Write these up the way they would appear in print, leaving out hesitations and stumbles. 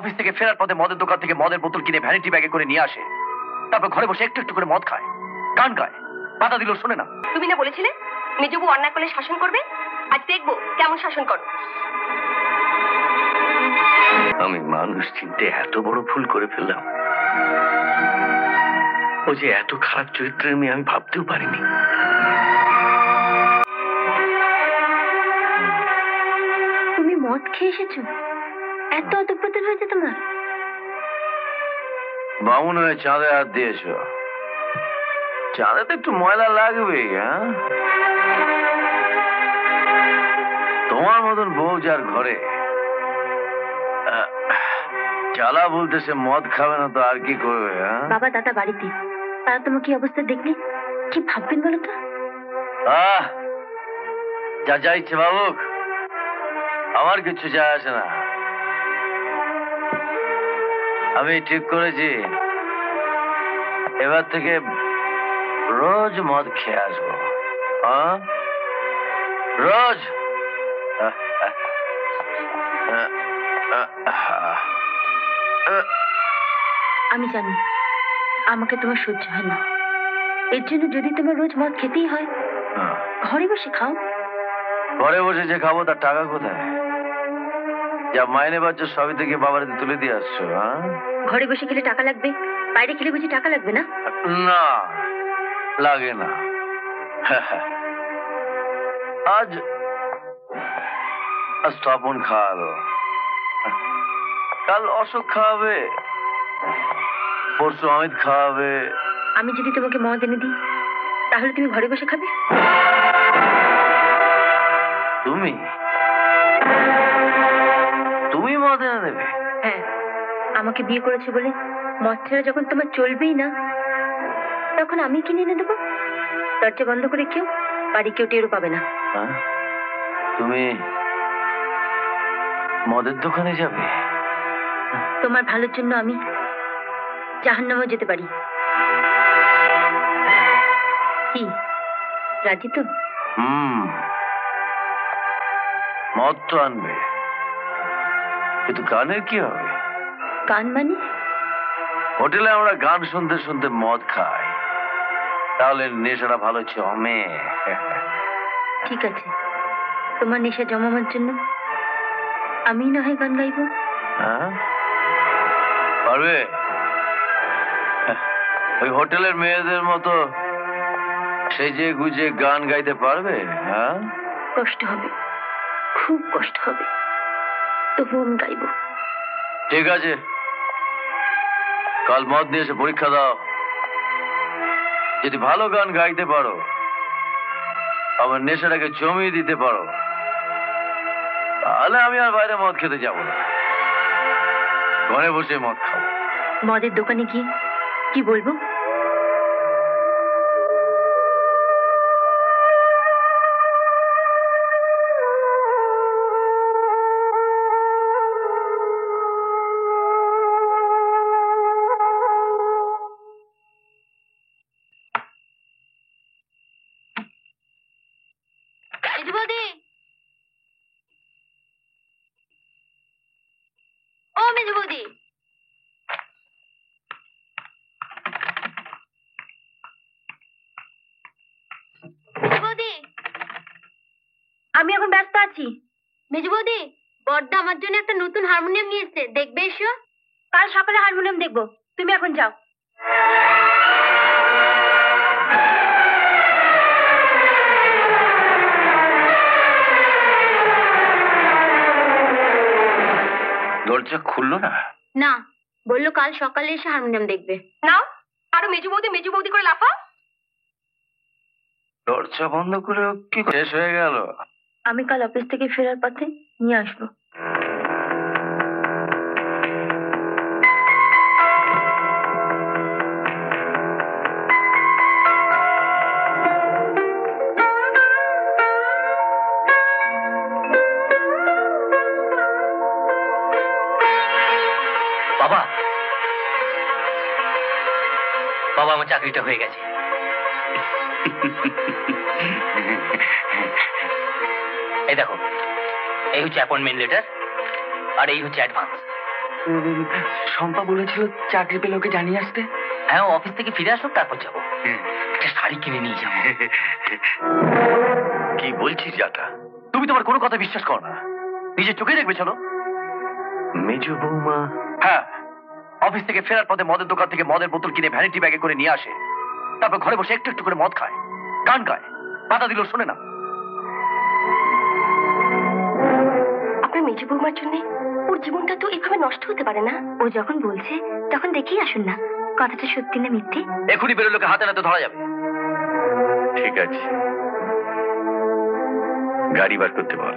Office থেকে ফেরার পথে মদের দোকান থেকে মদের বোতল কিনে ভ্যানিটি ব্যাগে করে নিয়ে আসে, তারপর ঘরে বসে একটু একটু করে মদ খায়, গান গায়, বাধা দিল শোনে না। তুমি না বলেছিলে মেজবু অন্যায় করলে শাসন করবে? আজ দেখবো কেমন শাসন করো। আমি মানুষ চিনতে এত বড় ভুল করে ফেললাম। ও যে এত খারাপ চরিত্রের মেয়ে আমি ভাবতেও পারিনি। তুমি মদ খেয়ে এসেছো, এত অতপ্রতন হয়েছে তোমার? বামুন হয়ে চাঁদে হাত দিয়েছ, চাঁদে তো একটু ময়লা লাগবেই। হ্যাঁ, তোমার মতন বউ যার ঘরে, চালা বলতেছে মদ খাবে না তো আর কি করবে? বাবা দাদা বাড়িতে, তারা তোমার কি অবস্থা দেখলে কি ভাববেন বলো তো? যা যা ইচ্ছে ভাবুক, আমার কিছু যায় আসে না। আমি ঠিক করেছি এবার থেকে রোজ মদ খেয়ে আসবো। রোজ। আমি জানি আমাকে তোমার সহ্য হয় না, এর জন্য যদি তোমার রোজ মদ খেতেই হয় ঘরে বসে খাও। ঘরে বসে যে খাবো তার টাকা কোথায়? যা মাইনে পাচ্ছ সবই থেকে বাবার তুলে দিয়ে আসছো। ঘরে বসে খেলে টাকা লাগবে, বাইরে খেলে বুঝি টাকা লাগবে না? না, লাগে না। আজ আজ তপন খাওয়ালো, কাল অশোক খাওয়াবে, পরশু অমিত খাওয়াবে। আমি যদি তোমাকে মদ এনে দিই তাহলে তুমি ঘরে বসে খাবে? তুমি তুমি মদ এনে দেবে? হ্যাঁ, আমাকে বিয়ে করেছে বলে মদ ছাড়া যখন তোমার চলবেই না তখন আমি কিনে এনে দেবো। দরজা বন্ধ করে কেউ, বাড়ি কেউ টেরও পাবে না। তুমি মদের দোকানে যাবে? তোমার ভালোর জন্য আমি জাহান্নামেও যেতে পারি। কি রাজি তো? মদ তো আনবে, কিন্তু গানের কি হবে? গান মানে? হোটেলে আমরা গান শুনতে শুনতে মদ খাই, তাহলে নেশাটা ভালো জমে। ঠিক আছে, তোমার নেশা জমানোর জন্য আমি না হয় গান গাইব। পারবে? ওই হোটেলের মেয়েদের মতো সেজে গুজে গান গাইতে পারবে? কষ্ট হবে, খুব কষ্ট হবে, তবু আমি গাইব। ঠিক আছে, কাল মদ নিয়ে এসে পরীক্ষা দাও। যদি ভালো গান গাইতে পারো, আমার নেশাটাকে জমিয়ে দিতে পারো, তাহলে আমি আর বাইরে মদ খেতে যাব না, ঘরে বসে মদ খাবো। মদের দোকানে গিয়ে কি বলবো? আমি এখন ব্যস্ত আছি। মেজু বৌদি, বড়দা আমার জন্য একটা নতুন হারমোনিয়াম নিয়ে এসেছে, দেখবে এসো। কাল সকালে হারমোনিয়াম দেখবো, তুমি এখন যাও। দরজা খুললো না? না, বললো কাল সকালে এসে হারমোনিয়াম দেখবে। নাও, আরো মেজু বৌদি করে লাফাও। দরজা বন্ধ করে কি শেষ হয়ে গেল? আমি কাল অফিস থেকে ফেরার পথে নিয়ে আসবো। বাবা, বাবা আমার চাকরিটা হয়ে গেছে। এই দেখো, এই হচ্ছে অ্যাপয়েন্টমেন্ট লেটার আর এই হচ্ছে অ্যাডভান্স। শম্পা বলেছিল চাকরি পেলে ওকে জানিয়ে আসতে। হ্যাঁ, অফিস থেকে ফিরে আসুক, তারপর যাবো। একটা শাড়ি কিনে নিয়ে যাবো। কি বলছিস জাটা? তুমি তোমার কোনো কথা বিশ্বাস করো না, নিজের চোখে দেখবে। চলো। মেজো বৌমা? হ্যাঁ, অফিস থেকে ফেরার পথে মদের দোকান থেকে মদের বোতল কিনে ভ্যানিটি ব্যাগে করে নিয়ে আসে, তারপর ঘরে বসে একটু একটু করে মদ খায়, গান গায়, পাতা দিলেও শোনে না। আপনার মেজো বৌমার জন্য ওর জীবনটা তো এভাবে নষ্ট হতে পারে না। ও যখন বলছে তখন দেখেই আসুন না কথাটা সত্যি না মিথ্যে। এখনই বেরোলোকে হাতে নাতে ধরা যাবে। ঠিক আছে, গাড়ি বার করতে বল।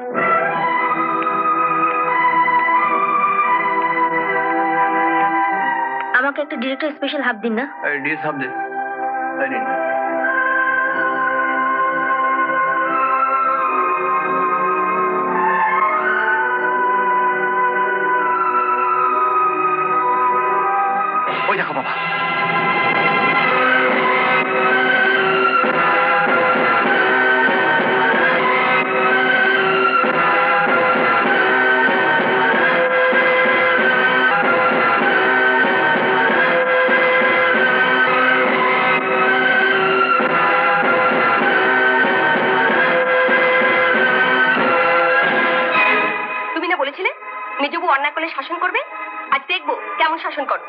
আমাকে একটা ডিরেক্টর স্পেশাল হাফ দিন না। ডিস হাফ দে। ওই দেখো বাবা, তুমি না বলেছিলে মেজো বউ অন্যায় করলে শাসন করবে? আজ দেখবো কেমন শাসন করো।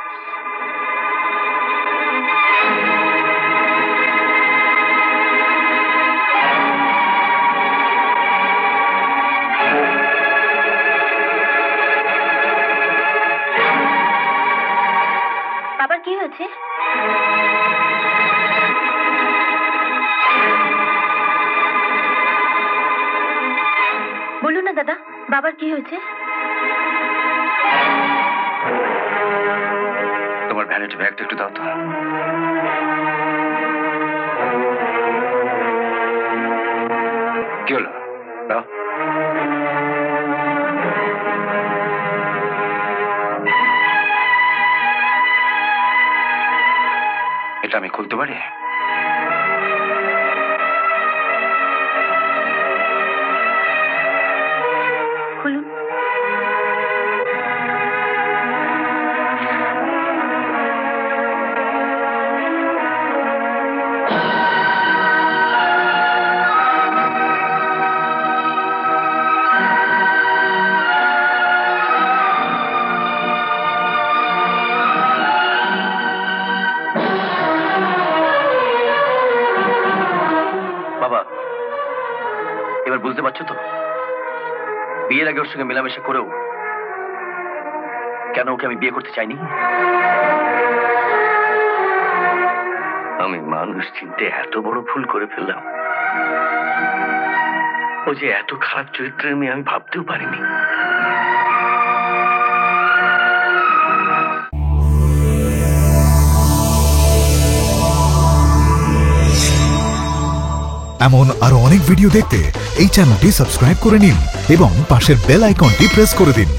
বাবার কি হয়েছে? বলুন না দাদা, বাবার কি হয়েছে? তোমার ভ্যানিটি ব্যাগটা একটু দাও তো। কি হলো? দাও। এটা আমি খুলতে পারি? খুলুন। বাবা, এবার বুঝতে পারছো তো বিয়ের আগে ওর সঙ্গে মেলামেশা করেও কেন ওকে আমি বিয়ে করতে চাইনি? আমি মানুষ চিনতে এত বড় ভুল করে ফেললাম। ও যে এত খারাপ চরিত্রের মেয়ে আমি ভাবতেও পারিনি। এমন আরো অনেক ভিডিও দেখতে এই চ্যানেলটি সাবস্ক্রাইব করে নিন এবং পাশের বেল আইকনটি প্রেস করে দিন।